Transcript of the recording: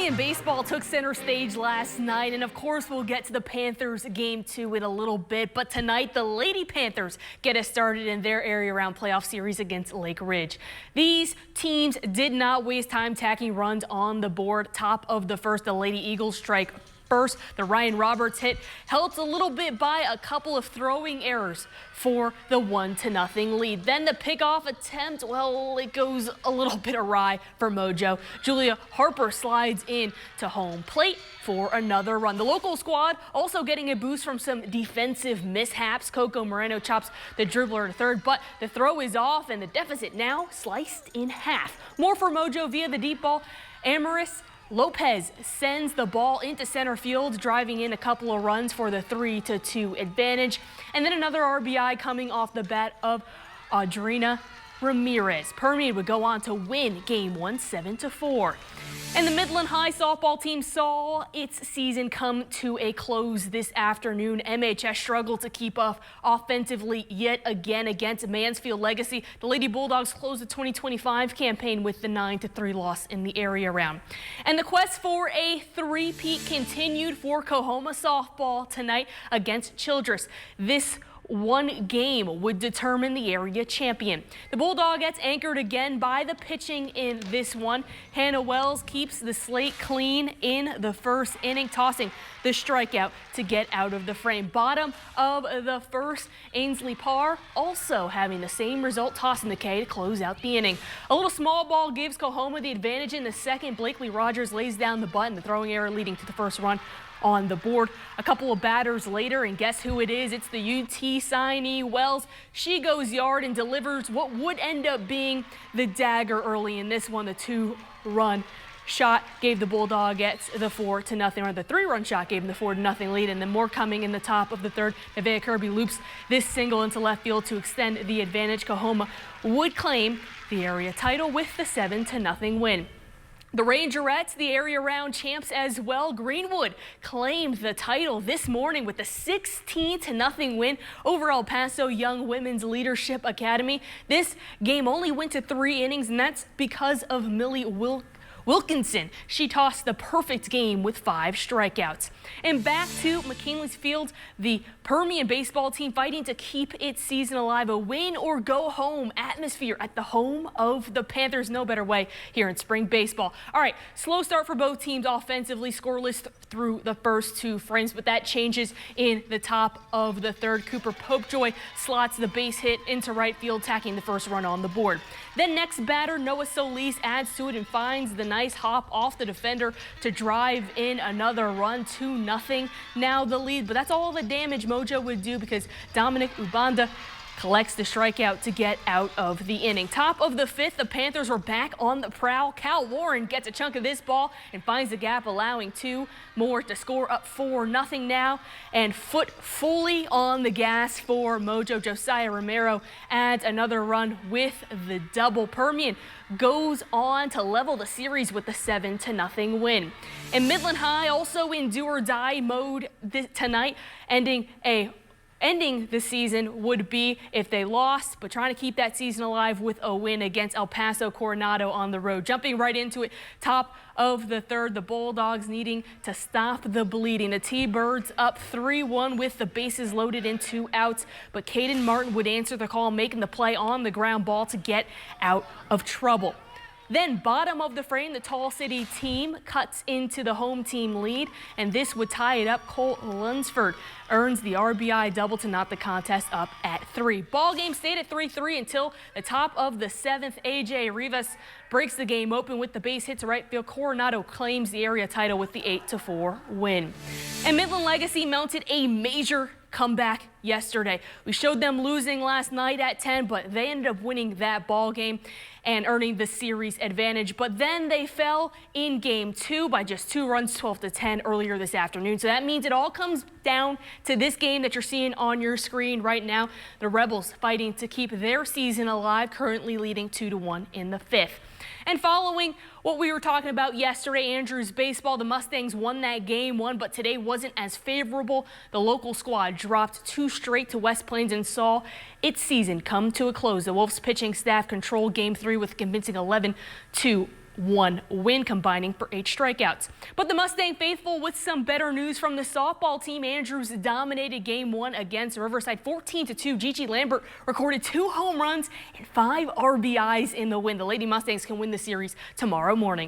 Permian baseball took center stage last night, and of course we'll get to the Panthers game 2 in a little bit, but tonight the Lady Panthers get us started in their area round playoff series against Lake Ridge. These teams did not waste time tacking runs on the board. Top of the first, the Lady Eagles strike first. The Ryan Roberts hit helped a little bit by a couple of throwing errors for the 1-0 lead. Then the pickoff attempt, well, it goes a little bit awry for Mojo. Julia Harper slides in to home plate for another run. The local squad also getting a boost from some defensive mishaps. Coco Moreno chops the dribbler to third, but the throw is off and the deficit now sliced in half. More for Mojo via the deep ball. Amaris Lopez sends the ball into center field, driving in a couple of runs for the 3-2 advantage. And then another RBI coming off the bat of Audrina Ramirez. Permian would go on to win game 1, 7-4. And the Midland High softball team saw its season come to a close this afternoon. MHS struggled to keep up offensively yet again against Mansfield Legacy. The Lady Bulldogs closed the 2025 campaign with the 9-3 loss in the area round. And the quest for a three-peat continued for Koma softball tonight against Childress. This one game would determine the area champion. The Bulldogettes anchored again by the pitching in this one. Hannah Wells keeps the slate clean in the first inning, tossing the strikeout to get out of the frame. Bottom of the first, Ainsley Parr also having the same result, tossing the K to close out the inning. A little small ball gives Coahoma the advantage in the second. Blakely Rogers lays down the bunt, the throwing error leading to the first run on the board. A couple of batters later, and guess who it is? It's the UT signee Wells. She goes yard and delivers what would end up being the dagger early in this one. The 2-run shot gave the Bulldogettes the 4-0, or the 3-run shot gave them the 4-0 lead, and then more coming in the top of the third. Nevaeh Kirby loops this single into left field to extend the advantage. Coahoma would claim the area title with the 7-0 win. The Rangerettes, the area round champs as well. Greenwood claimed the title this morning with a 16-0 win over El Paso Young Women's Leadership Academy. This game only went to 3 innings, and that's because of Millie Wilkinson. She tossed the perfect game with 5 strikeouts. And back to McKinley's Field, the Permian baseball team fighting to keep its season alive. A win or go home atmosphere at the home of the Panthers. No better way here in spring baseball. All right, slow start for both teams offensively, scoreless through the first 2 frames, but that changes in the top of the third. Cooper Popejoy slots the base hit into right field, tacking the first run on the board. Then next batter, Noah Solis adds to it and finds the nice hop off the defender to drive in another run. 2-0 now the lead, but that's all the damage Mojo would do because Dominic Ubanda collects the strikeout to get out of the inning. Top of the 5th, the Panthers were back on the prowl. Cal Warren gets a chunk of this ball and finds the gap, allowing 2 more to score up 4-0 now. And foot fully on the gas for Mojo. Josiah Romero adds another run with the double. Permian goes on to level the series with the 7-0 win. And Midland High also in do or die mode tonight, ending the season would be if they lost, but trying to keep that season alive with a win against El Paso Coronado on the road. Jumping right into it, top of the third, the Bulldogs needing to stop the bleeding. The T-Birds up 3-1 with the bases loaded and 2 outs, but Caden Martin would answer the call, making the play on the ground ball to get out of trouble. Then bottom of the frame, the Tall City team cuts into the home team lead, and this would tie it up. Colt Lunsford earns the RBI double to knot the contest up at 3. Ball game stayed at 3-3 until the top of the 7th. AJ Rivas breaks the game open with the base hit to right field. Coronado claims the area title with the 8-4 win. And Midland Legacy mounted a major comeback yesterday. We showed them losing last night at 10, but they ended up winning that ball game and earning the series advantage. But then they fell in game 2 by just 2 runs, 12-10 earlier this afternoon. So that means it all comes down to this game that you're seeing on your screen right now. The Rebels fighting to keep their season alive, currently leading 2-1 in the 5th. And following what we were talking about yesterday, Andrews baseball, the Mustangs won that game 1, but today wasn't as favorable. The local squad dropped 2 straight to West Plains and saw its season come to a close. The Wolves pitching staff controlled game 3 with a convincing 11-1 1 win, combining for 8 strikeouts. But the Mustang faithful with some better news from the softball team. Andrews dominated game 1 against Riverside 14-2. Gigi Lambert recorded 2 home runs and 5 RBIs in the win. The Lady Mustangs can win the series tomorrow morning.